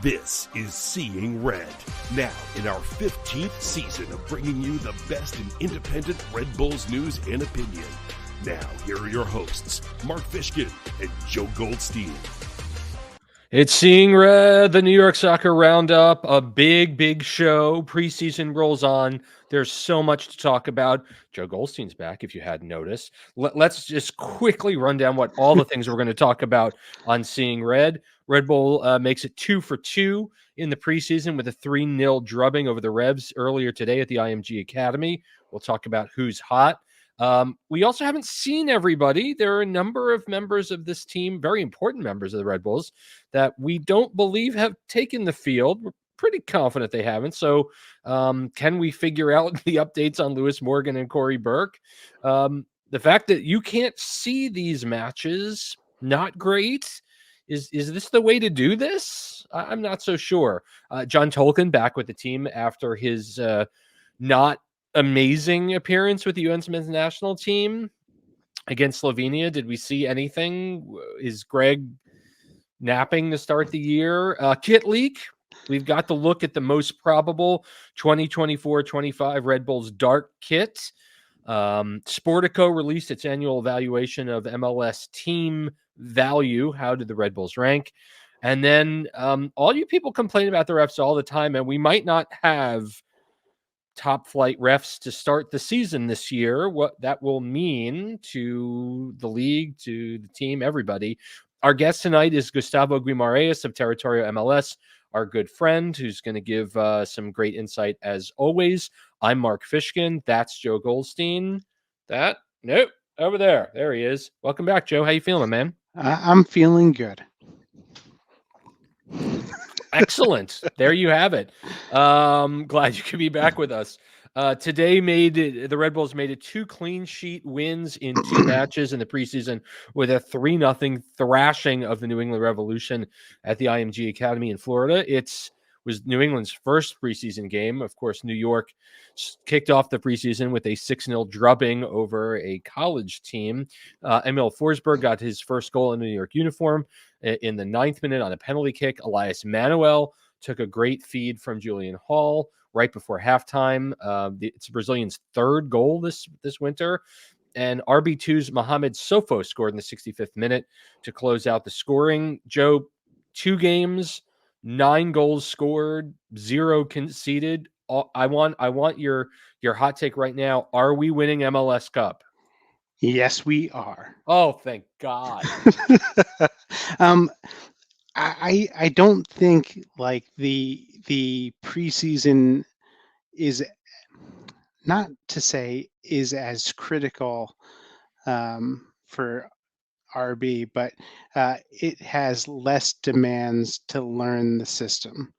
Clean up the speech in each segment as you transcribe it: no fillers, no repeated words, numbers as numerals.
This is Seeing Red, now in our 15th season of bringing you the best in independent Red Bulls news and opinion. Now, here are your hosts, Mark Fishkin and Joe Goldstein. It's Seeing Red, the New York Soccer Roundup, a big show. Preseason rolls on. There's so much to talk about. Joe Goldstein's back, if you hadn't noticed. Let's just quickly run down what all the things we're going to talk about on Seeing Red. Red Bull makes it 2 for 2 in the preseason with a 3-0 drubbing over the Revs earlier today at the IMG Academy. We'll talk about who's hot. We also haven't seen everybody. There are a number of members of this team, very important members of the Red Bulls, that we don't believe have taken the field. We're pretty confident they haven't. So can we figure out the updates on Lewis Morgan and Corey Burke? The fact that you can't see these matches, not great. Is this the way to do this? I'm not so sure. John Tolkien back with the team after his not amazing appearance with the U.S. men's national team against Slovenia. Did we see anything? Is Greg napping to start the year? Kit leak. We've got to look at the most probable 2024-25 Red Bulls dark kit. Sportico released its annual evaluation of MLS team value. How did the Red Bulls rank? And then all you people complain about the refs all the time, and we might not have top flight refs to start the season this year, what that will mean to the league, to the team, everybody. Our guest tonight is Gustavo Guimarães of Territorio MLS, our good friend, who's going to give some great insight as always. I'm Mark Fishkin. That's Joe Goldstein. Nope, over there. There he is. Welcome back, Joe. How you feeling, man? I'm feeling good. Excellent. There you have it. Glad you could be back with us. Today the Red Bulls made it 2 clean sheet wins in 2 matches in the preseason with a 3-0 thrashing of the New England Revolution at the IMG Academy in Florida. It was New England's first preseason game. Of course, New York kicked off the preseason with a 6-0 drubbing over a college team. Emil Forsberg got his first goal in the New York uniform in the 9th minute on a penalty kick. Elias Manuel took a great feed from Julian Hall right before halftime. It's Brazilian's 3rd goal this winter. And RB2's Mohamed Sofo scored in the 65th minute to close out the scoring. Joe, 2 games, 9 goals scored, 0 conceded. I want your hot take right now. Are we winning MLS Cup? Yes, we are. Oh, thank God. I don't think like the preseason is, not to say is as critical for RB, but it has less demands to learn the system.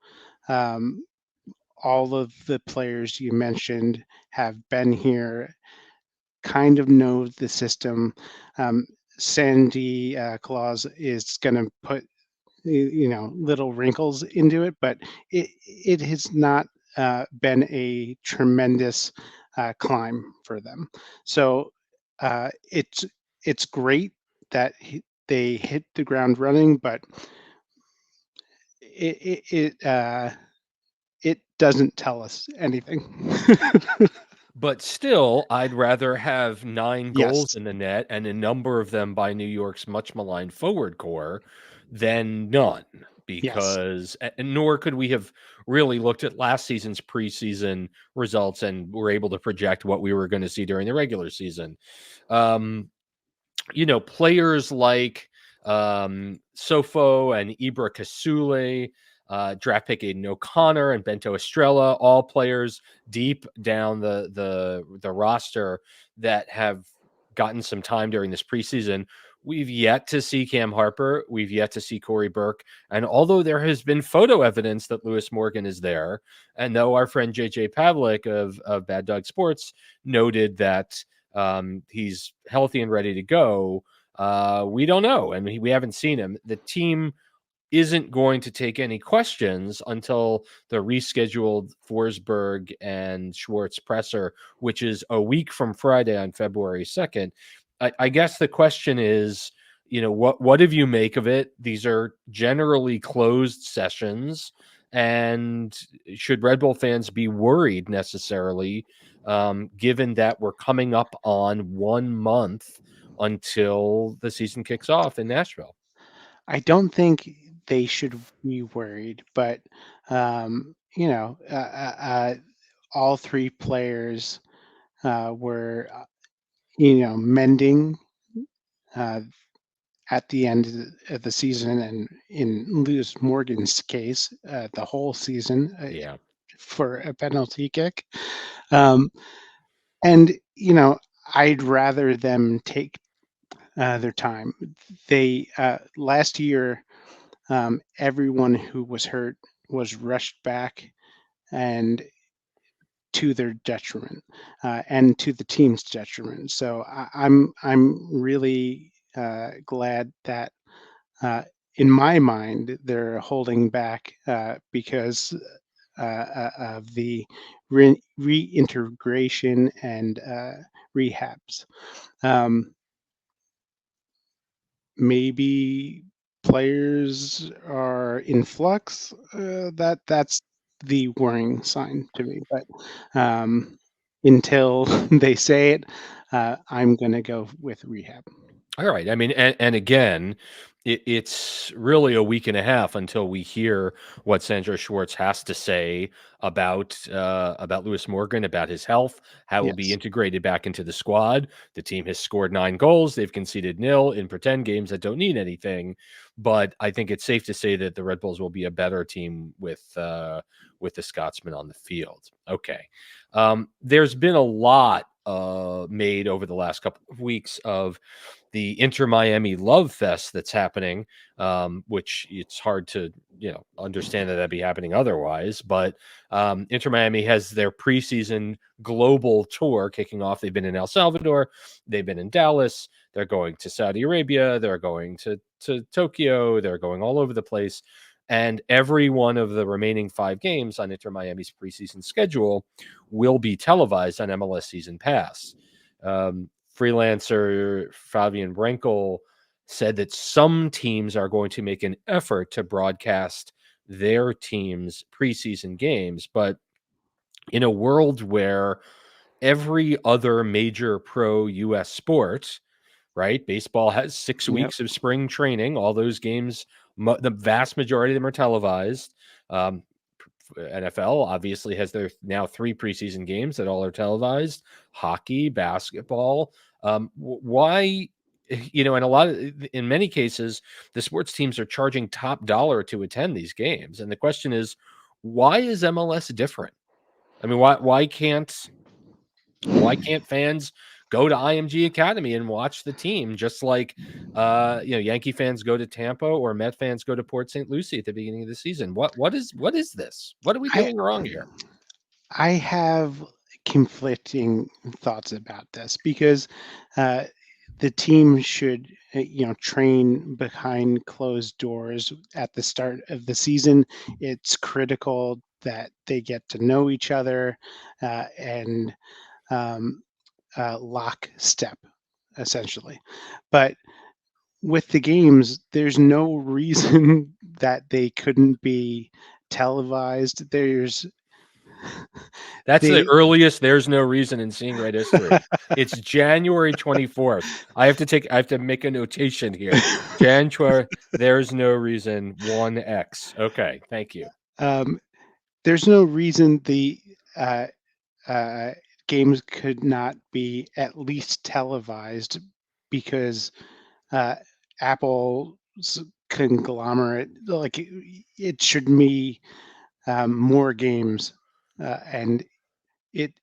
All of the players you mentioned have been here, kind of know the system. Sandy Claus is going to put little wrinkles into it, but it has not been a tremendous climb for them. So it's great that they hit the ground running, but it doesn't tell us anything. But still, I'd rather have 9 goals in the net and a number of them by New York's much maligned forward core than none, because nor could we have really looked at last season's preseason results and were able to project what we were going to see during the regular season. Players like Sofo and Ibra Kasule, draft pick Aiden O'Connor and Bento Estrella, all players deep down the roster that have gotten some time during this preseason. We've yet to see Cam Harper. We've yet to see Corey Burke. And although there has been photo evidence that Lewis Morgan is there, and though our friend JJ Pavlik of Bad Dog Sports noted that he's healthy and ready to go, we don't know. And we haven't seen him. The team isn't going to take any questions until the rescheduled Forsberg and Schwartz presser, which is a week from Friday on February 2nd. I guess the question is, what do you make of it? These are generally closed sessions, and should Red Bull fans be worried necessarily, given that we're coming up on 1 month until the season kicks off in Nashville? I don't think they should be worried, but all three players were mending uh, at the end of the season, and in Lewis Morgan's case, the whole season Yeah. for a penalty kick. Um, and I'd rather them take their time. They last year, everyone who was hurt was rushed back, and to their detriment, and to the team's detriment. So I'm really glad that, in my mind, they're holding back because of the reintegration and rehabs. Um, Maybe players are in flux. That's the worrying sign to me. But until they say it, I'm going to go with rehab. All right. I mean, and again, it's really a week and a half until we hear what Sandro Schwartz has to say about Lewis Morgan, about his health, how he'll be Yes. integrated back into the squad. The team has scored 9 goals. They've conceded nil in pretend games that don't mean anything. But I think it's safe to say that the Red Bulls will be a better team with the Scotsman on the field. Okay. There's been a lot made over the last couple of weeks of the Inter Miami Love Fest that's happening, which it's hard to understand that that'd be happening otherwise. But Inter Miami has their preseason global tour kicking off. They've been in El Salvador, they've been in Dallas, they're going to Saudi Arabia, they're going to Tokyo, they're going all over the place. And every one of the remaining 5 games on Inter Miami's preseason schedule will be televised on MLS Season Pass. Freelancer Fabian Brenkel said that some teams are going to make an effort to broadcast their team's preseason games, but in a world where every other major pro US sport, right? Baseball has 6 Yep. weeks of spring training. All those games, the vast majority of them are televised. NFL obviously has their now 3 preseason games that all are televised. Hockey, basketball. Why? And in many cases, the sports teams are charging top dollar to attend these games. And the question is, why is MLS different? I mean, why can't fans go to IMG Academy and watch the team just like Yankee fans go to Tampa or Met fans go to Port St. Lucie at the beginning of the season? What is this? What are we I doing wrong here? I have conflicting thoughts about this because uh, the team should, train behind closed doors at the start of the season. It's critical that they get to know each other and um, lock step, essentially. But with the games, there's no reason that they couldn't be televised. That's the They earliest there's no reason in Seeing Red history. It's January 24th. I have to make a notation here. January, there's no reason 1X. Okay, thank you. um, there's no reason the uh, uh, games could not be at least televised because uh, Apple's conglomerate, like it should be more games, and it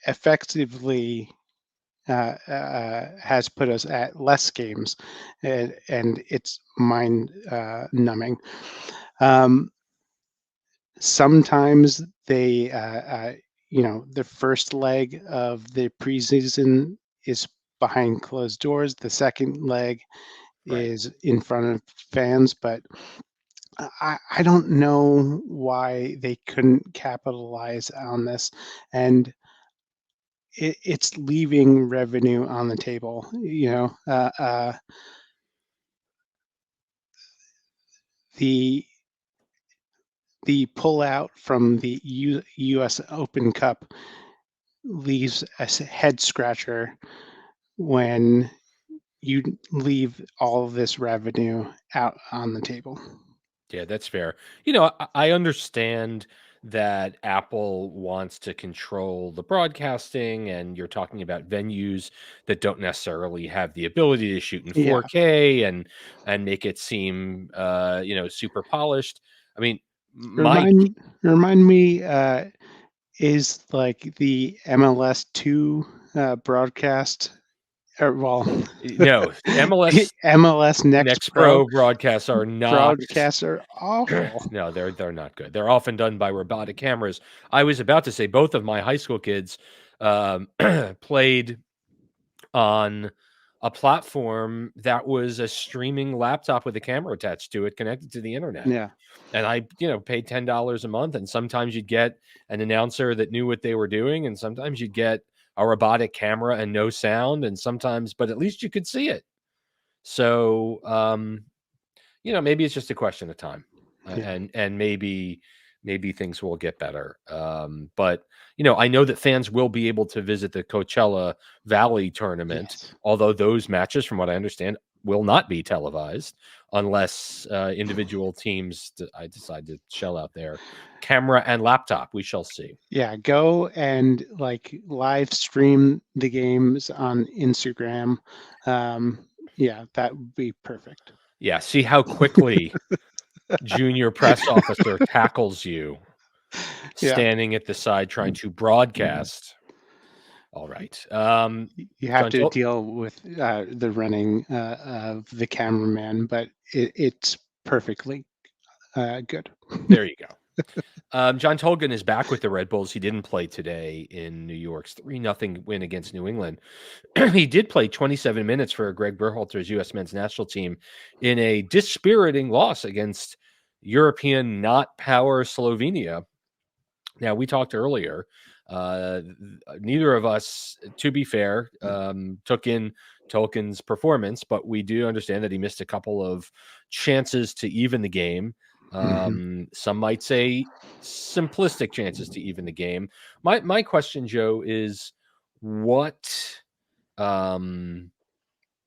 effectively has put us at less games, and it's mind numbing. Um, Sometimes they, the first leg of the preseason is behind closed doors. The second leg Right. is in front of fans, but I don't know why they couldn't capitalize on this, and it's leaving revenue on the table. the pullout from the U.S. Open Cup leaves a head scratcher when you leave all of this revenue out on the table. Yeah, that's fair. I understand that Apple wants to control the broadcasting, and you're talking about venues that don't necessarily have the ability to shoot in Yeah. 4K and make it seem super polished. I mean, my Remind me, is like the MLS2 broadcast, or well, no MLS MLS Next Next Pro Pro broadcasts are not. broadcasts are awful. No, they're not good. They're often done by robotic cameras. I was about to say both of my high school kids played on a platform that was a streaming laptop with a camera attached to it, connected to the internet. Yeah. And I, paid $10 a month, and sometimes you'd get an announcer that knew what they were doing, and sometimes you'd get a robotic camera and no sound, and sometimes, but at least you could see it. So, maybe it's just a question of time, Yeah. and maybe things will get better. But I know that fans will be able to visit the Coachella Valley tournament, Yes. although those matches, from what I understand, will not be televised unless individual teams decide to shell out their camera and laptop. We shall see. Yeah, go and like live stream the games on Instagram. Yeah, that would be perfect. Yeah, see how quickly junior press officer tackles you Yeah. standing at the side trying to broadcast. All right. You have John, to deal with the running of the cameraman, but it's perfectly good. there you go. John Tolgan is back with the Red Bulls. He didn't play today in New York's 3-0 win against New England. He did play 27 minutes for Greg Berhalter's U.S. men's national team in a dispiriting loss against European not power Slovenia. Now, we talked earlier. Neither of us, to be fair, took in Tolkien's performance, but we do understand that he missed a couple of chances to even the game. Some might say simplistic chances to even the game. My question, Joe, is what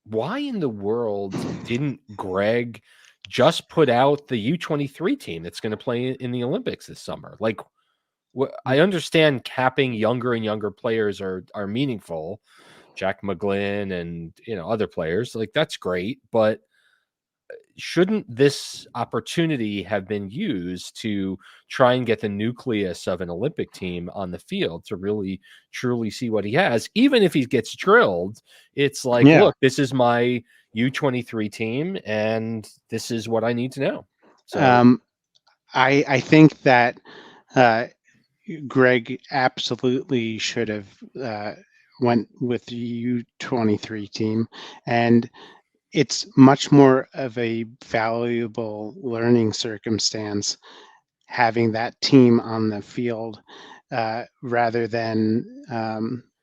why in the world didn't Greg just put out the U23 team that's going to play in the Olympics this summer? Like, I understand capping younger and younger players are meaningful, Jack McGlynn and other players, like that's great, but shouldn't this opportunity have been used to try and get the nucleus of an Olympic team on the field to really truly see what he has? Even if he gets drilled, it's like, Yeah. look, this is my U23 team, and this is what I need to know. So I think that Greg absolutely should have went with the U23 team, and it's much more of a valuable learning circumstance having that team on the field rather than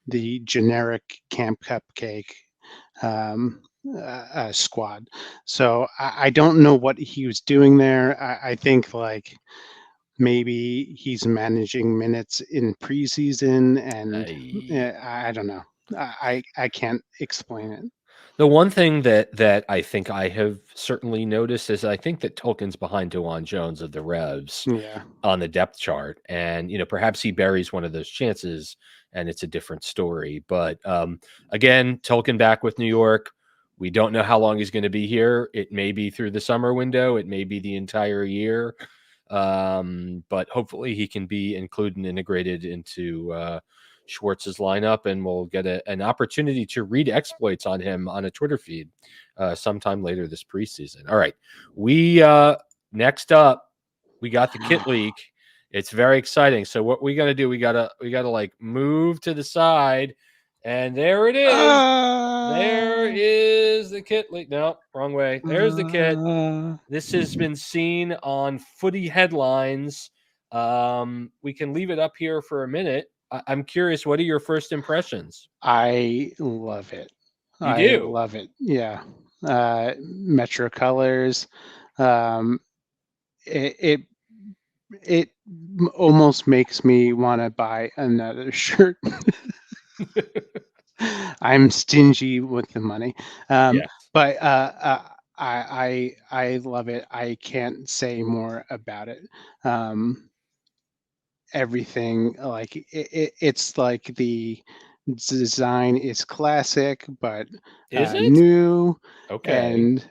the generic Camp Cupcake squad. So I don't know what he was doing there. I think like maybe he's managing minutes in preseason, and I don't know. I can't explain it. the one thing that I think I have certainly noticed is I think that Tolkien's behind DeJuan Jones of the Revs Yeah. on the depth chart, and perhaps he buries one of those chances, and it's a different story. But again, Tolkien back with New York. We don't know how long he's going to be here. It may be through the summer window. It may be the entire year. But hopefully he can be included and integrated into Schwartz's lineup, and we'll get an opportunity to read exploits on him on a Twitter feed sometime later this preseason. All right. We next up, we got the kit leak. It's very exciting. So what we got to do, we got to like move to the side, and there it is. There is the kit leak. No, wrong way. There's the kit. This has been seen on footy headlines. We can leave it up here for a minute. I'm curious, what are your first impressions? I love it. You do? Love it. Yeah. Metro colors. it almost makes me want to buy another shirt. I'm stingy with the money, Yeah. but I love it. I can't say more about it. Um, Everything like it's like the design is classic, but Is it? new, Okay. and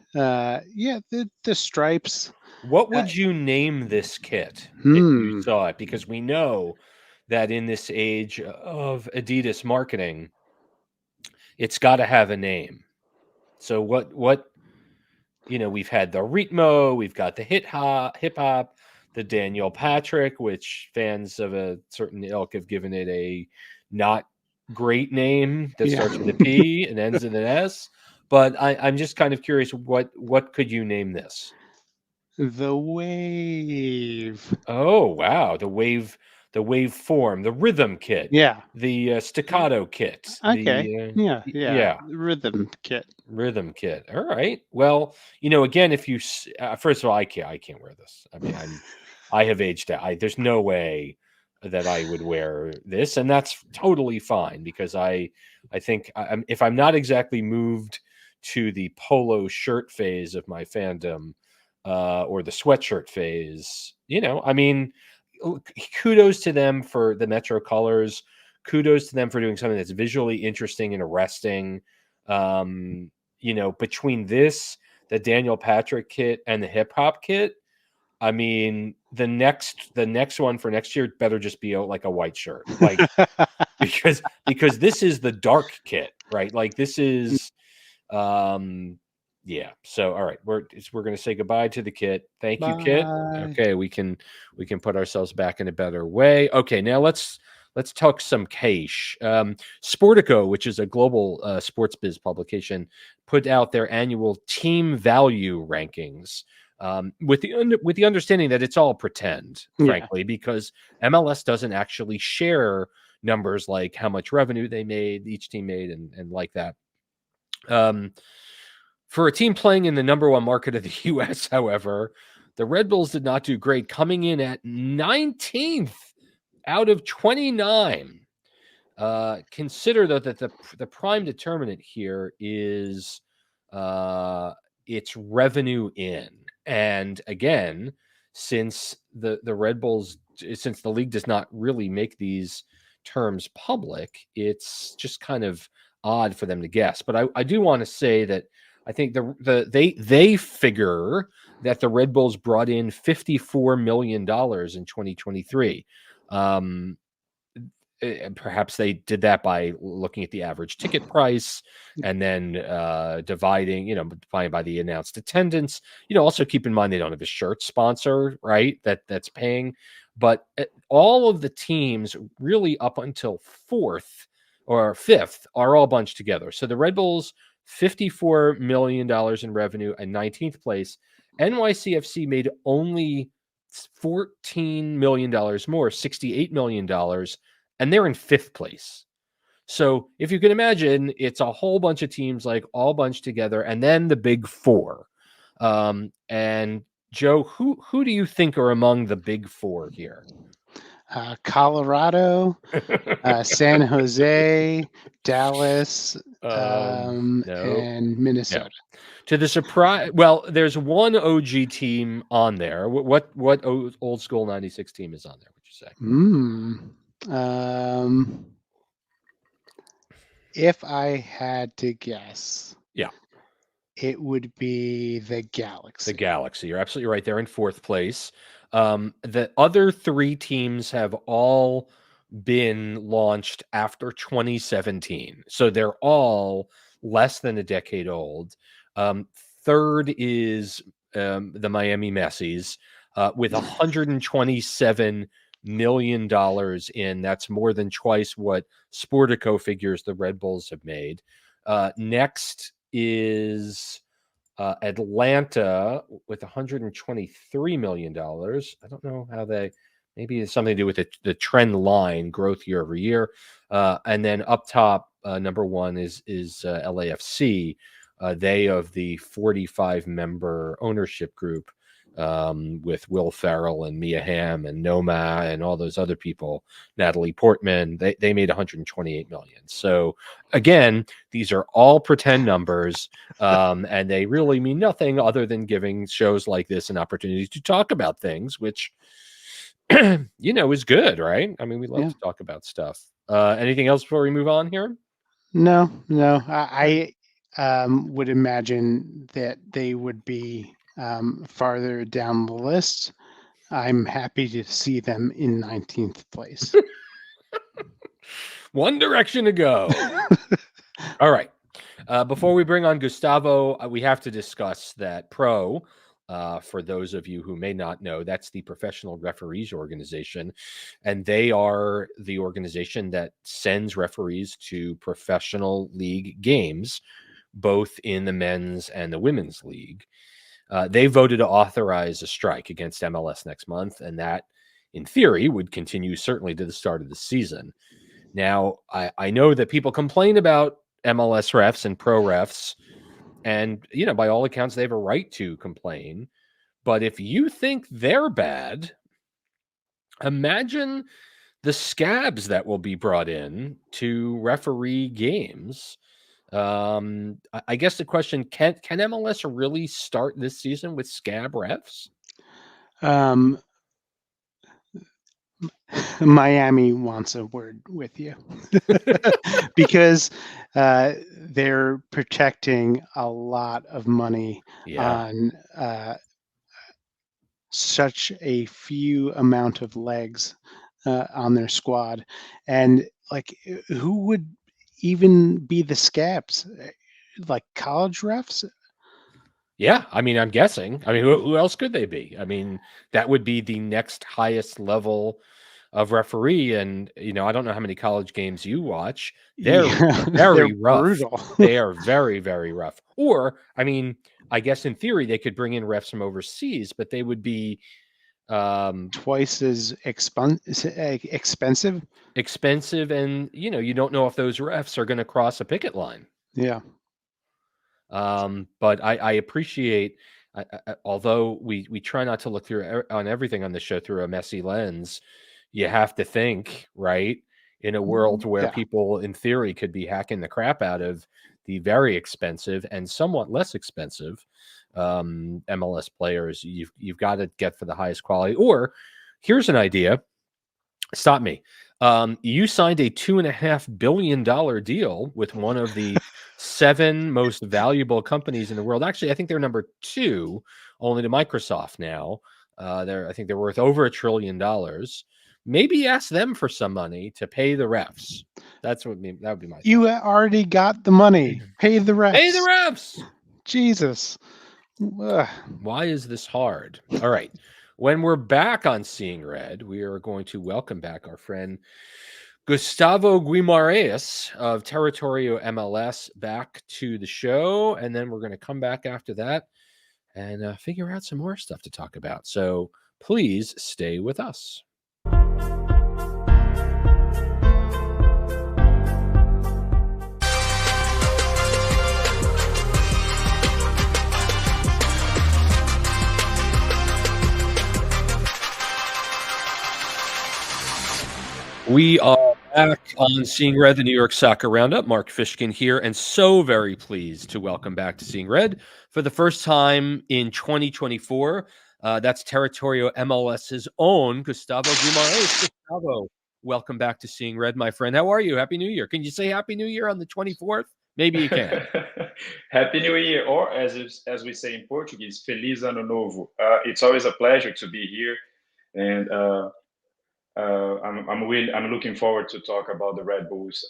yeah, the stripes. What Uh, would you name this kit if you hmm. saw it? Because we know that in this age of Adidas marketing, it's got to have a name. So what we've had the Ritmo, we've got the hip hop, the Daniel Patrick, which fans of a certain ilk have given it a not great name that Yeah, starts with a P and ends in an S. But I'm just kind of curious, what could you name this? the wave. Oh wow, the wave form, the rhythm kit, Yeah. the staccato kit, Okay. Yeah, yeah. yeah, Rhythm kit. rhythm kit. All right. Well, again, if you first of all, I can't wear this. I mean, I have aged out. There's no way that I would wear this, and that's totally fine because I think if I'm not exactly moved to the polo shirt phase of my fandom, or the sweatshirt phase, I mean, kudos to them for the Metro colors. Kudos to them for doing something that's visually interesting and arresting. Um, between this, the Daniel Patrick kit, and the hip hop kit, I mean, the next one for next year better just be like a white shirt, like because this is the dark kit, right? Like this is, yeah. So all right, we're gonna say goodbye to the kit. Thank you, kit. Bye. Okay, we can put ourselves back in a better way. Okay, now let's talk some cash. Sportico, which is a global sports biz publication, put out their annual team value rankings, with the understanding that it's all pretend, Yeah. frankly, because MLS doesn't actually share numbers like how much revenue each team made, and like that. Um, for a team playing in the number one market of the U.S., however, the Red Bulls did not do great, coming in at 19th out of 29. Consider though that the prime determinant here is its revenue in, and again, since the Red Bulls, since the league does not really make these terms public, it's just kind of odd for them to guess. But I do want to say that I think they figure that the Red Bulls brought in $54 million in 2023. Um, and perhaps they did that by looking at the average ticket price and then dividing by the announced attendance. Also keep in mind they don't have a shirt sponsor, right? That's paying, but all of the teams really up until fourth or fifth are all bunched together. So the Red Bulls, $54 million in revenue and 19th place. NYCFC made only $14 million more, $68 million, and they're in fifth place. So if you can imagine, it's a whole bunch of teams like all bunched together, and then the big four. And Joe, who do you think are among the big four here? Colorado, San Jose, Dallas, No, and no. Minnesota. To the surprise, well, there's one OG team on there. What old school '96 team is on there? Would you say? If I had to guess, Yeah, it would be the the Galaxy. Galaxy. You're absolutely right. They're in fourth place. The other three teams have all been launched after 2017. So they're all less than a decade old. Third is the Miami Messis, with $127 million in. That's more than twice what Sportico figures the Red Bulls have made. Next is Atlanta with $123 million. I don't know how maybe it's something to do with the trend line growth year over year. And then up top, number one is LAFC. They, of the 45 member ownership group, with Will Ferrell and Mia Hamm and Noma and all those other people, Natalie Portman. They made 128 million. So again, these are all pretend numbers, and they really mean nothing other than giving shows like this an opportunity to talk about things, which is good, right? I mean, we love to talk about stuff. Anything else before we move on here? No. I would imagine that they would be farther down the list. I'm happy to see them in 19th place. One direction to go. All right. Before we bring on Gustavo, we have to discuss that Pro. For those of you who may not know, that's the Professional Referees Organization, and they are the organization that sends referees to professional league games, both in the men's and the women's league. They voted to authorize a strike against MLS next month, and that, in theory, would continue certainly to the start of the season. Now, I know that people complain about MLS refs and pro refs, and, by all accounts, they have a right to complain. But if you think they're bad, imagine the scabs that will be brought in to referee games. I guess the question, can MLS really start this season with scab refs? Miami wants a word with you because they're protecting a lot of money on such a few amount of legs on their squad. And like, who would even be the scabs? Like college refs? Yeah, I mean, I'm guessing. I mean, who else could they be? I mean, that would be the next highest level of referee. And, I don't know how many college games you watch. They're very rough. Brutal. They are very, very rough. Or, I mean, I guess in theory, they could bring in refs from overseas, but they would be twice as expensive. Expensive. And, you don't know if those refs are going to cross a picket line. Yeah. But I appreciate, although we try not to look through on everything on the show through a messy lens, you have to think, right, in a world where people in theory could be hacking the crap out of the very expensive and somewhat less expensive MLS players, you've got to get for the highest quality. Or here's an idea. Stop me. You signed a $2.5 billion deal with one of the 7 most valuable companies in the world. Actually, I think they're number 2, only to Microsoft now. I think they're worth over $1 trillion. Maybe ask them for some money to pay the refs. That would be my thought. You already got the money. Pay the refs. Pay the refs. Jesus. Why is this hard? All right. When we're back on Seeing Red, we are going to welcome back our friend Gustavo Guimarães of Territorio MLS back to the show. And then we're going to come back after that and figure out some more stuff to talk about. So please stay with us. We are back on Seeing Red, the New York Soccer Roundup. Mark Fishkin here, and so very pleased to welcome back to Seeing Red for the first time in 2024. That's Territorio MLS's own Gustavo Guimarães. Gustavo, welcome back to Seeing Red, my friend. How are you? Happy New Year. Can you say Happy New Year on the 24th? Maybe you can. Happy New Year, or as we say in Portuguese, Feliz Ano Novo. It's always a pleasure to be here, and I'm looking forward to talk about the Red Bulls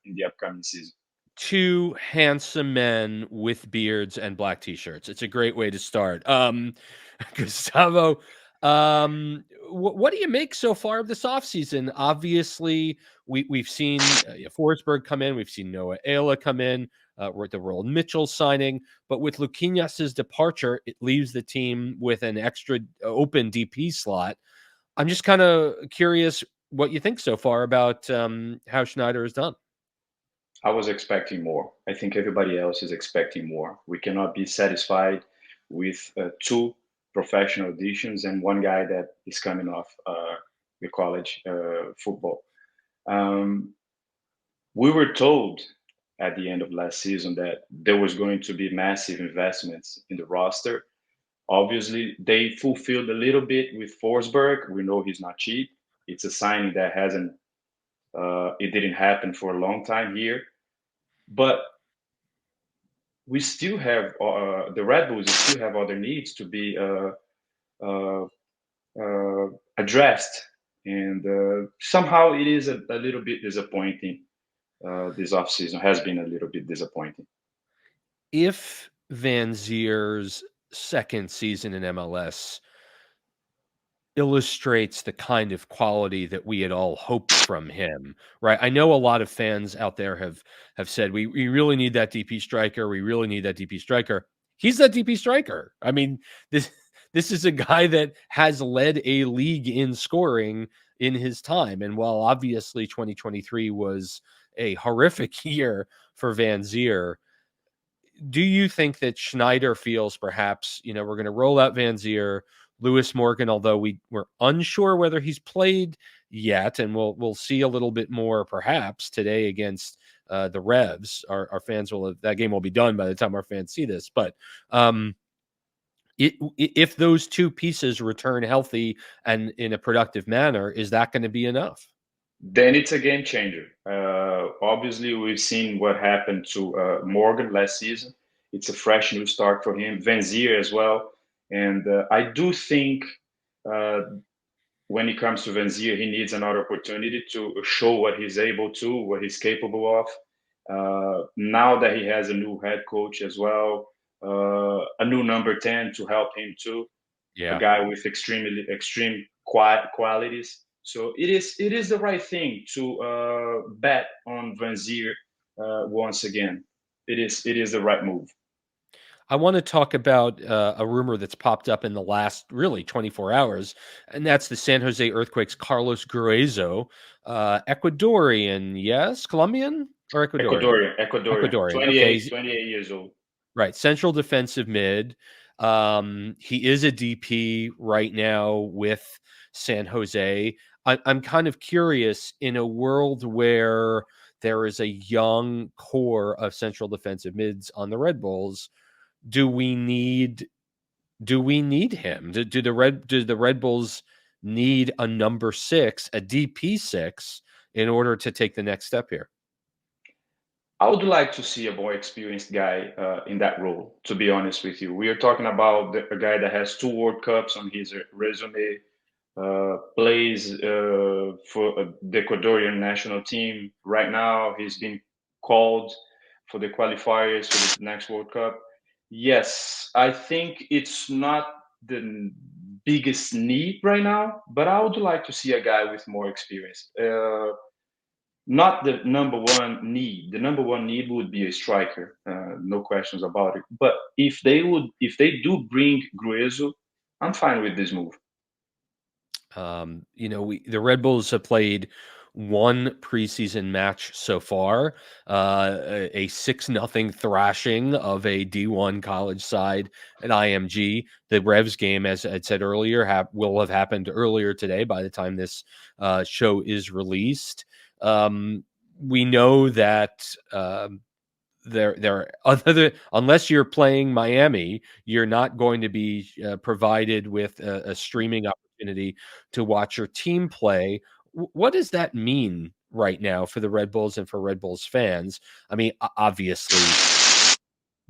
in the upcoming season. 2 handsome men with beards and black t-shirts. It's a great way to start. Gustavo, what do you make so far of this offseason? Obviously, we've seen Forsberg come in. We've seen Noah Ayla come in. We're at the Roland Mitchell signing. But with Luquinhas' departure, it leaves the team with an extra open DP slot. I'm just kind of curious what you think so far about how Schneider has done. I was expecting more. I think everybody else is expecting more. We cannot be satisfied with 2 professional additions and one guy that is coming off the college football. We were told at the end of last season that there was going to be massive investments in the roster. Obviously, they fulfilled a little bit with Forsberg. We know he's not cheap. It's a signing that hasn't, it didn't happen for a long time here. But we still have, the Red Bulls still have other needs to be addressed. And somehow it is a little bit disappointing. This offseason has been a little bit disappointing. If Van Zier's second season in MLS illustrates the kind of quality that we had all hoped from him, right? I know a lot of fans out there have said we really need that DP striker. We really need that DP striker. He's that DP striker. I mean, this is a guy that has led a league in scoring in his time. And while obviously 2023 was a horrific year for Van Zier, do you think that Schneider feels perhaps, we're going to roll out Van Zier, Lewis Morgan, although we're unsure whether he's played yet, and we'll see a little bit more perhaps today against the Revs. Our fans that game will be done by the time our fans see this. But if those two pieces return healthy and in a productive manner, is that going to be enough? Then it's a game changer. Obviously, we've seen what happened to Morgan last season. It's a fresh new start for him. Van Zier as well. And I do think when it comes to Van Zier, he needs another opportunity to show what he's able to, what he's capable of. Now that he has a new head coach as well, a new number 10 to help him too, a guy with extreme qualities. So it is the right thing to bet on Van Zier once again. It is the right move. I want to talk about a rumor that's popped up in the last really 24 hours, and that's the San Jose Earthquakes' Carlos Gruezo, Ecuadorian, yes, Colombian or Ecuadorian? Ecuadorian. 28 years old. Right, central defensive mid. He is a DP right now with San Jose. I'm kind of curious, in a world where there is a young core of central defensive mids on the Red Bulls, do we need him? Do the Red Bulls need a number 6, a DP6, in order to take the next step here? I would like to see a more experienced guy in that role, to be honest with you. We are talking about a guy that has 2 World Cups on his resume, plays for the Ecuadorian national team right now. He's been called for the qualifiers for the next World Cup. Yes, I think it's not the biggest need right now, but I would like to see a guy with more experience. Not the number one need. The number one need would be a striker, no questions about it. But if they do bring Gruezo, I'm fine with this move. The Red Bulls have played one preseason match so far, a 6-0 thrashing of a D1 college side at IMG. The Revs game, as I said earlier, will have happened earlier today by the time this show is released. We know that unless you're playing Miami, you're not going to be provided with a streaming opportunity to watch your team play. What does that mean right now for the Red Bulls and for Red Bulls fans? I mean, obviously,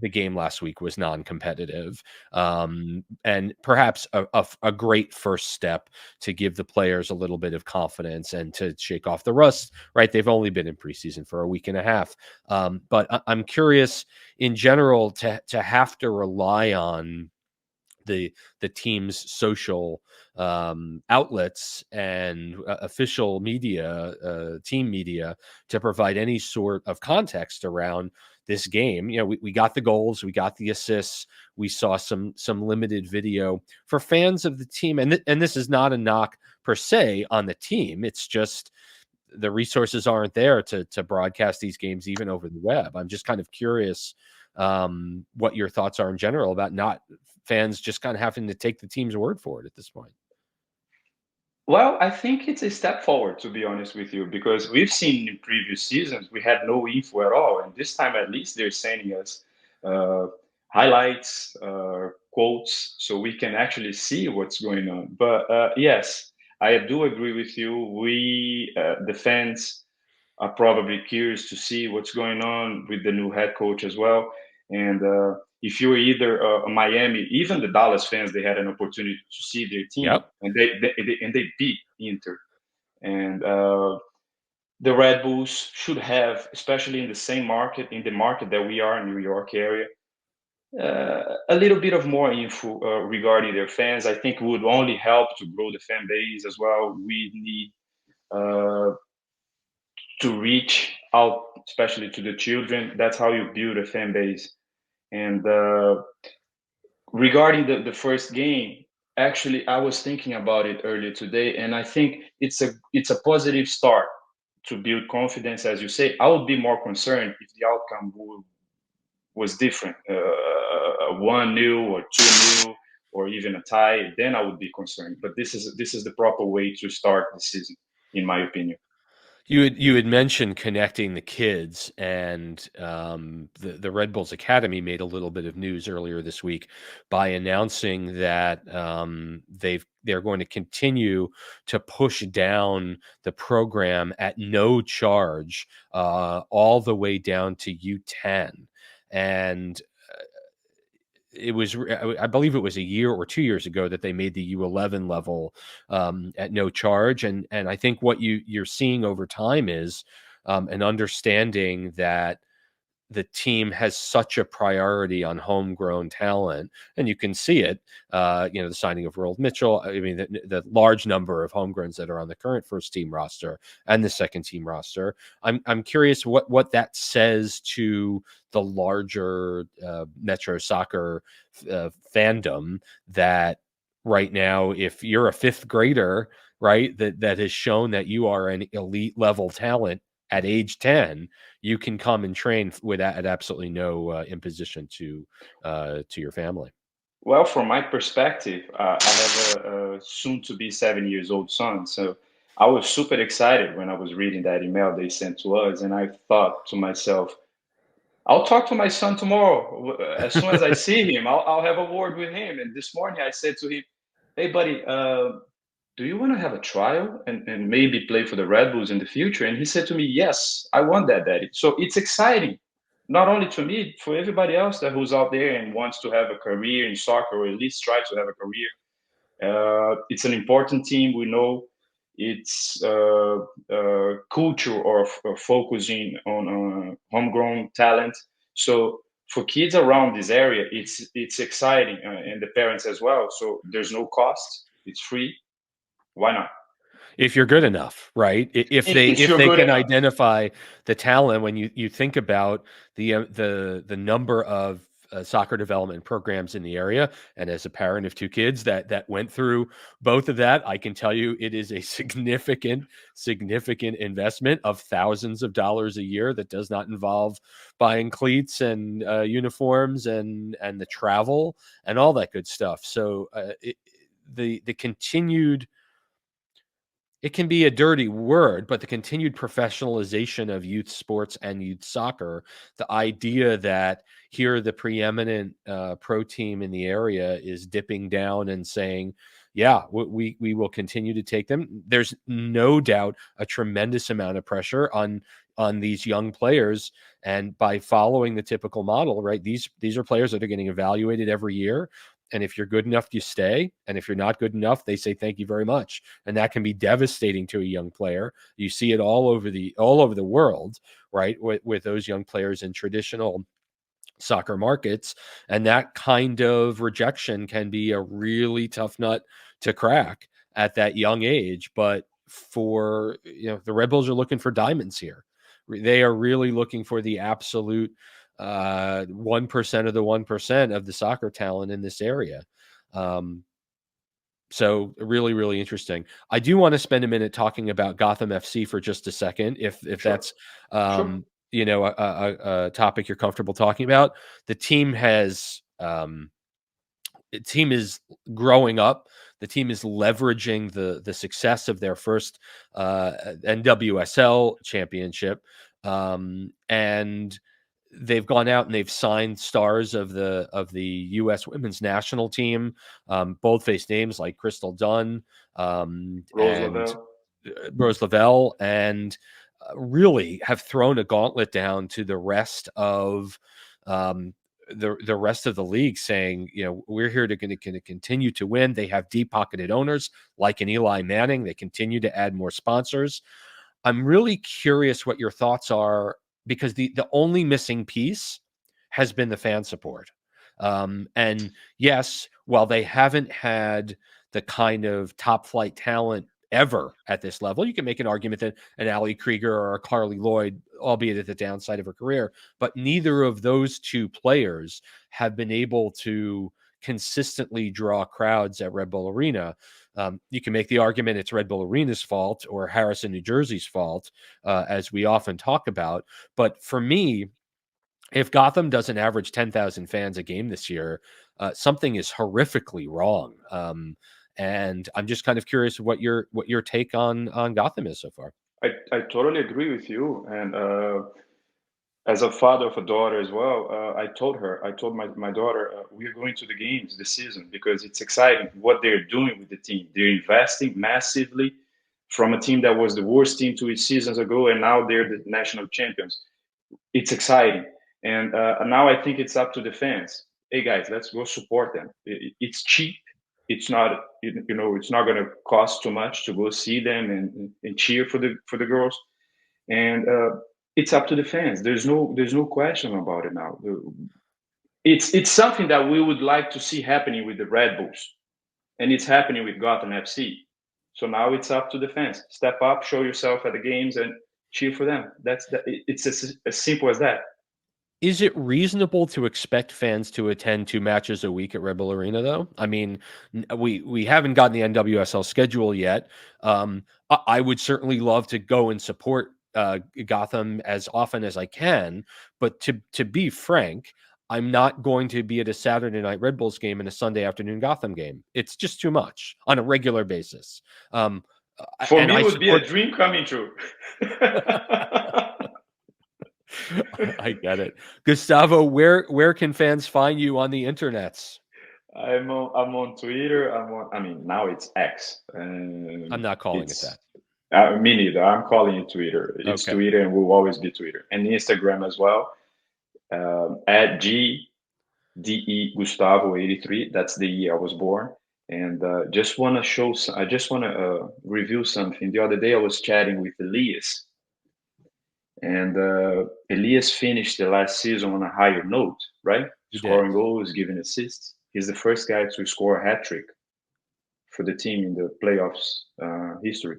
the game last week was non-competitive, and perhaps a great first step to give the players a little bit of confidence and to shake off the rust, right? They've only been in preseason for a week and a half. But I'm curious in general to have to rely on the team's social outlets and official media, team media, to provide any sort of context around this game. We got the goals, we got the assists, we saw some limited video for fans of the team, and this is not a knock per se on the team. It's just the resources aren't there to broadcast these games even over the web. I'm just kind of curious what your thoughts are in general about not fans just kind of having to take the team's word for it at this point. Well, I think it's a step forward, to be honest with you, because we've seen in previous seasons we had no info at all, and this time at least they're sending us uh, highlights, quotes, so we can actually see what's going on. But yes, I do agree with you. We, the fans, are probably curious to see what's going on with the new head coach as well. And if you're either Miami, even the Dallas fans, they had an opportunity to see their team, Yep. and they beat Inter. And the Red Bulls should have, especially in the same market, in the market that we are in New York area, a little bit of more info regarding their fans. I think would only help to grow the fan base as well. We need to reach out, especially to the children. That's how you build a fan base. And regarding the first game, actually, I was thinking about it earlier today, and I think it's a positive start to build confidence. As you say, I would be more concerned if the outcome was different, 1-0 or 2-0, or even a tie. Then I would be concerned. But this is the proper way to start the season, in my opinion. You had mentioned connecting the kids, and the Red Bulls Academy made a little bit of news earlier this week by announcing that they're going to continue to push down the program at no charge all the way down to U10, and it was, I believe it was a year or 2 years ago that they made the U11 level at no charge. And I think what you're seeing over time is an understanding that the team has such a priority on homegrown talent, and you can see it. The signing of Roald Mitchell. I mean, the large number of homegrowns that are on the current first team roster and the second team roster. I'm curious what that says to the larger Metro Soccer fandom. That right now, if you're a fifth grader, right, that has shown that you are an elite level talent at age 10, you can come and train at absolutely no imposition to your family. Well, from my perspective, I have a soon-to-be 7 years old son, so I was super excited when I was reading that email they sent to us, and I thought to myself, I'll talk to my son tomorrow. As soon as I see him, I'll have a word with him. And this morning I said to him, "Hey, buddy, do you want to have a trial and maybe play for the Red Bulls in the future?" And he said to me, "Yes, I want that, Daddy." So it's exciting, not only to me, for everybody else that who's out there and wants to have a career in soccer, or at least try to have a career. It's an important team. We know it's culture or focusing on homegrown talent. So for kids around this area, it's exciting, and the parents as well. So there's no cost. It's free. Why not? If you're good enough, right? If they If if you're they good can enough. identify the talent, when you think about the number of soccer development programs in the area, and as a parent of two kids that went through both of that, I can tell you it is a significant investment of thousands of dollars a year that does not involve buying cleats and uniforms and the travel and all that good stuff. So the continued, it can be a dirty word, but the continued professionalization of youth sports and youth soccer, the idea that here the preeminent pro team in the area is dipping down and saying, yeah, we will continue to take them. There's no doubt a tremendous amount of pressure on these young players. And by following the typical model, right, these are players that are getting evaluated every year. And if you're good enough, you stay. And if you're not good enough, they say thank you very much. And that can be devastating to a young player. You see it all over the world, right? With those young players in traditional soccer markets. And that kind of rejection can be a really tough nut to crack at that young age. But for, the Red Bulls are looking for diamonds here. They are really looking for the absolute 1% of the 1% of the soccer talent in this area. So really, really interesting. I do want to spend a minute talking about Gotham FC for just a second, if Sure. that's Sure. a topic you're comfortable talking about. The team is growing up. The team is leveraging the success of their first NWSL championship, and they've gone out and they've signed stars of the U.S. women's national team. Both face names like Crystal Dunn Rose and Lavelle. Rose Lavelle, and really have thrown a gauntlet down to the rest of the rest of the league, saying, we're here to continue to win. They have deep pocketed owners like an Eli Manning. They continue to add more sponsors. I'm really curious what your thoughts are, because the only missing piece has been the fan support. And yes, while they haven't had the kind of top flight talent ever at this level, you can make an argument that an Ali Krieger or a Carly Lloyd, albeit at the downside of her career, but neither of those two players have been able to consistently draw crowds at Red Bull Arena. You can make the argument it's Red Bull Arena's fault or Harrison, New Jersey's fault, as we often talk about. But for me, if Gotham doesn't average 10,000 fans a game this year, something is horrifically wrong. And I'm just kind of curious what your take on Gotham is so far. I totally agree with you. And as a father of a daughter as well, I told my daughter, we are going to the games this season because it's exciting what they're doing with the team. They're investing massively from a team that was the worst team 2 seasons ago, and now they're the national champions. It's exciting. And now I think it's up to the fans. Hey guys, let's go support them. It's cheap. It's not, it's not going to cost too much to go see them and cheer for the girls. And it's up to the fans. There's no question about it now. It's something that we would like to see happening with the Red Bulls, and it's happening with Gotham FC. So now it's up to the fans. Step up, show yourself at the games, and cheer for them. It's as simple as that. Is it reasonable to expect fans to attend 2 matches a week at Red Bull Arena, though? I mean, we haven't gotten the NWSL schedule yet. I would certainly love to go and support Gotham as often as I can, but to be frank, I'm not going to be at a Saturday night Red Bulls game and a Sunday afternoon Gotham game. It's just too much on a regular basis. For me, it would be a dream coming true. I get it. Gustavo, where can fans find you on the internets? I'm on Twitter. Now it's X. I'm not calling it that. Me neither. I'm calling it Twitter. It's okay. Twitter, and will always be Twitter. And Instagram as well. At GDE Gustavo 83. That's the year I was born. And I just want to review something. The other day I was chatting with Elias. And Elias finished the last season on a higher note, right? Scoring goals, giving assists. He's the first guy to score a hat-trick for the team in the playoffs history.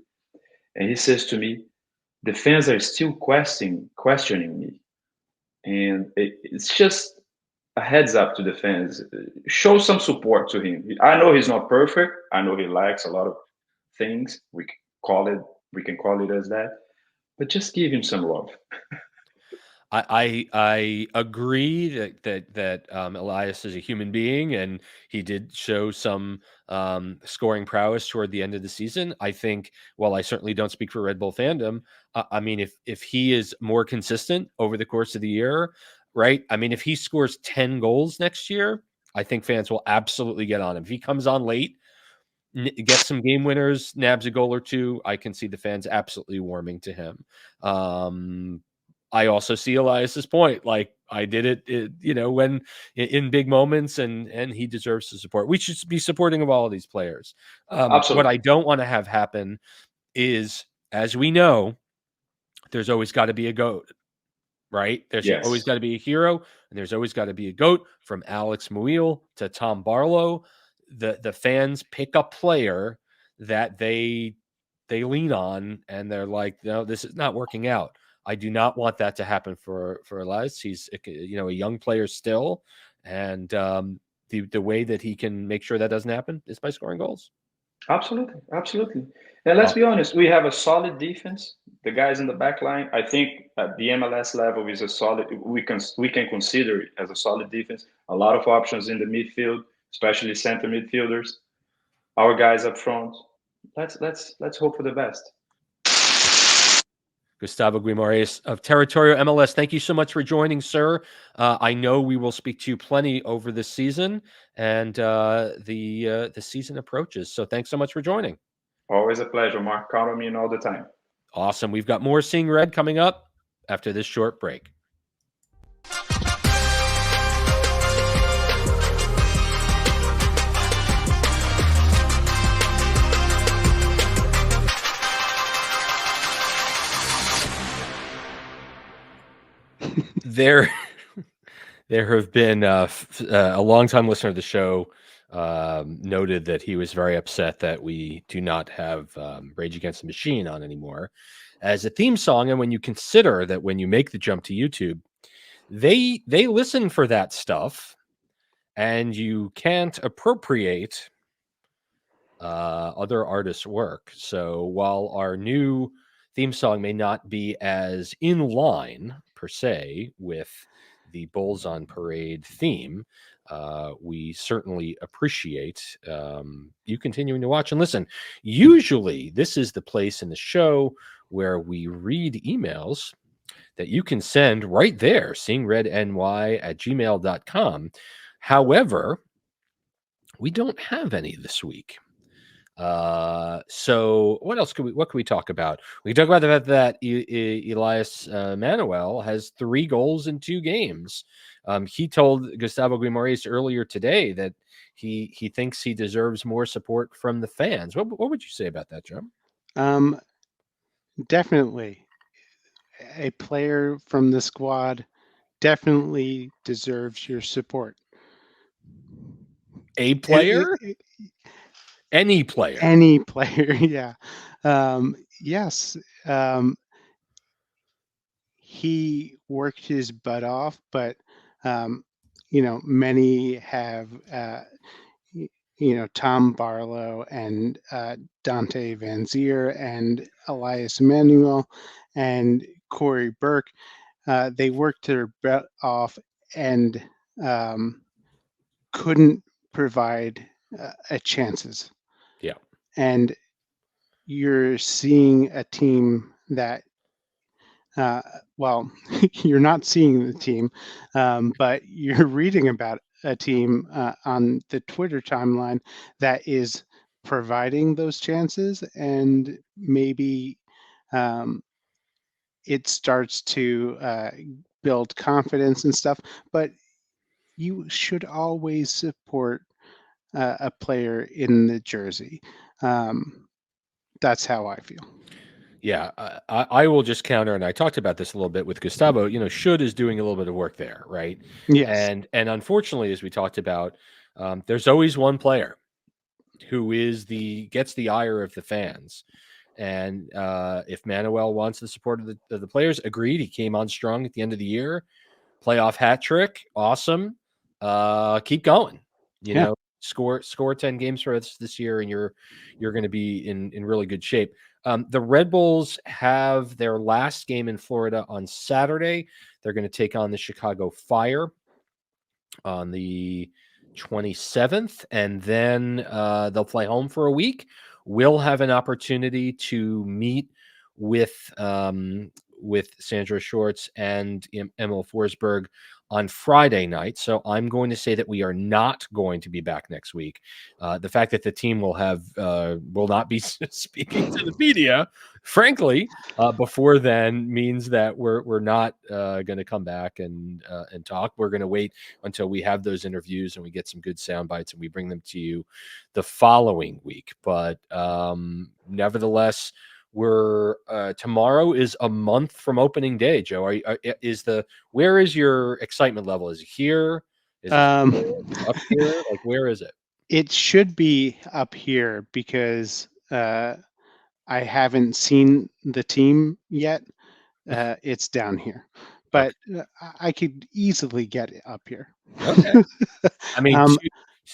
And he says to me, the fans are still questioning me. And it's just a heads up to the fans. Show some support to him. I know he's not perfect. I know he lacks a lot of things. We can call it as that. But just give him some love. I agree that Elias is a human being, and he did show some scoring prowess toward the end of the season. I think, while I certainly don't speak for Red Bull fandom, I mean, if he is more consistent over the course of the year, right? I mean, if he scores 10 goals next year, I think fans will absolutely get on him. If he comes on late, gets some game winners, nabs a goal or two, I can see the fans absolutely warming to him. I also see Elias's point. Like, I did it, when in big moments, and he deserves the support. We should be supporting of all of these players. Absolutely. What I don't want to have happen is, as we know, there's always got to be a GOAT, right? There's always got to be a hero, and there's always got to be a GOAT, from Alex Muil to Tom Barlow. The fans pick a player that they lean on, and they're like, no, this is not working out. I do not want that to happen for Elias. He's a young player still, and the way that he can make sure that doesn't happen is by scoring goals. Absolutely, absolutely. And let's be honest, we have a solid defense. The guys in the back line, I think at the MLS level is a solid. We can consider it as a solid defense. A lot of options in the midfield, especially center midfielders. Our guys up front. Let's hope for the best. Gustavo Guimarães of Territorio MLS, thank you so much for joining, sir. I know we will speak to you plenty over this season, and the season approaches. So thanks so much for joining. Always a pleasure, Mark. Count on me all the time. Awesome. We've got more Seeing Red coming up after this short break. There have been a longtime listener of the show noted that he was very upset that we do not have Rage Against the Machine on anymore as a theme song. And when you consider that when you make the jump to YouTube, they listen for that stuff, and you can't appropriate other artists' work. So while our new theme song may not be as in line per se with the Bulls on Parade theme, we certainly appreciate you continuing to watch and listen. Usually, this is the place in the show where we read emails that you can send right there, seeingredny@gmail.com. However, we don't have any this week. So what can we talk about? We can talk about the fact that Elias Manuel has 3 goals in 2 games. He told Gustavo Guimarães earlier today that he thinks he deserves more support from the fans. What would you say about that, Joe? Definitely. A player from the squad definitely deserves your support. A player? Any player. Any player, yeah. Yes. He worked his butt off, but many have Tom Barlow and Dante Van Zier and Elias Emmanuel and Corey Burke. They worked their butt off and couldn't provide chances. Yeah. And you're seeing a team that, you're not seeing the team, but you're reading about a team on the Twitter timeline that is providing those chances, and maybe it starts to build confidence and stuff. But you should always support a player in the jersey. That's how I feel. Yeah, I will just counter, and I talked about this a little bit with Gustavo. Should is doing a little bit of work there, right? Yes. And unfortunately, as we talked about, there's always one player who gets the ire of the fans. And if Manuel wants the support of the players, agreed. He came on strong at the end of the year, playoff hat trick, awesome. Keep going. Score 10 games for us this year, and you're going to be in really good shape. The Red Bulls have their last game in Florida on Saturday. They're going to take on the Chicago Fire on the 27th, and then they'll fly home for a week. We'll have an opportunity to meet with Sandra Schwartz and Emil Forsberg on Friday night. So I'm going to say that we are not going to be back next week. The fact that the team will not be speaking to the media, frankly, before then means that we're not going to come back and talk. We're going to wait until we have those interviews and we get some good sound bites and we bring them to you the following week. But nevertheless, tomorrow is a month from opening day. Joe, where is your excitement level? Is it here? Is it up here? Like, where is it? It should be up here because I haven't seen the team yet. It's down here, but I could easily get it up here. Okay. I mean,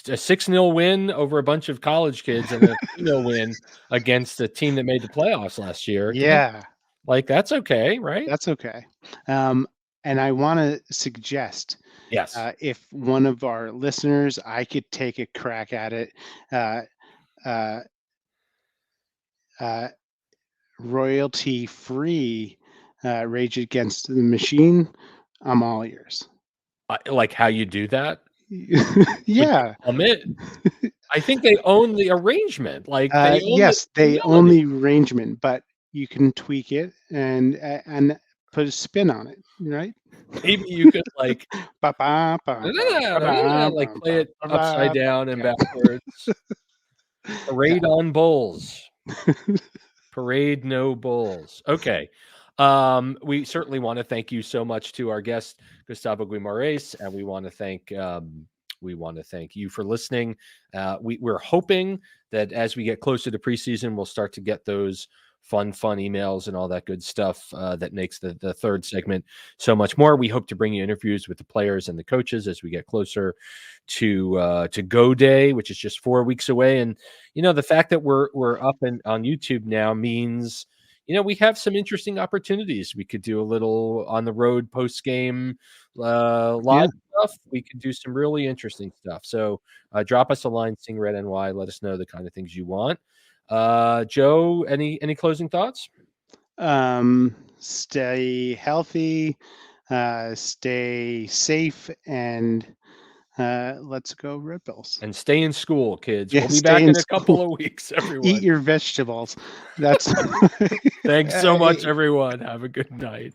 a 6-0 win over a bunch of college kids and a 3-0 win against a team that made the playoffs last year. Yeah, Like, that's okay, right? that's okay. And I want to suggest, Yes. if one of our listeners, I could take a crack at it. Royalty-free Rage Against the Machine, I'm all ears. Like how you do that? Yeah. I think they own the arrangement. Like they own yes, they the own the arrangement, but you can tweak it and put a spin on it, right? Maybe you could like Ba, ba, ba, ba, like ba, play it ba, ba, upside down and backwards. Parade on bulls. Parade no bulls. Okay. We certainly want to thank you so much to our guest Gustavo Guimarães, and we want to thank you for listening. We're hoping that as we get closer to preseason, we'll start to get those fun emails and all that good stuff that makes the third segment so much more. We hope to bring you interviews with the players and the coaches as we get closer to Go Day, which is just 4 weeks away. And the fact that we're up and on YouTube now means we have some interesting opportunities. We could do a little on the road post game live stuff. We could do some really interesting stuff. So drop us a line, Sing Red NY. Let us know the kind of things you want. Joe, any closing thoughts? Stay healthy, stay safe, and let's go Red Bulls. And stay in school, kids. Yeah, we'll be back in a couple of weeks, everyone. Eat your vegetables. That's Thanks so much, everyone. Have a good night.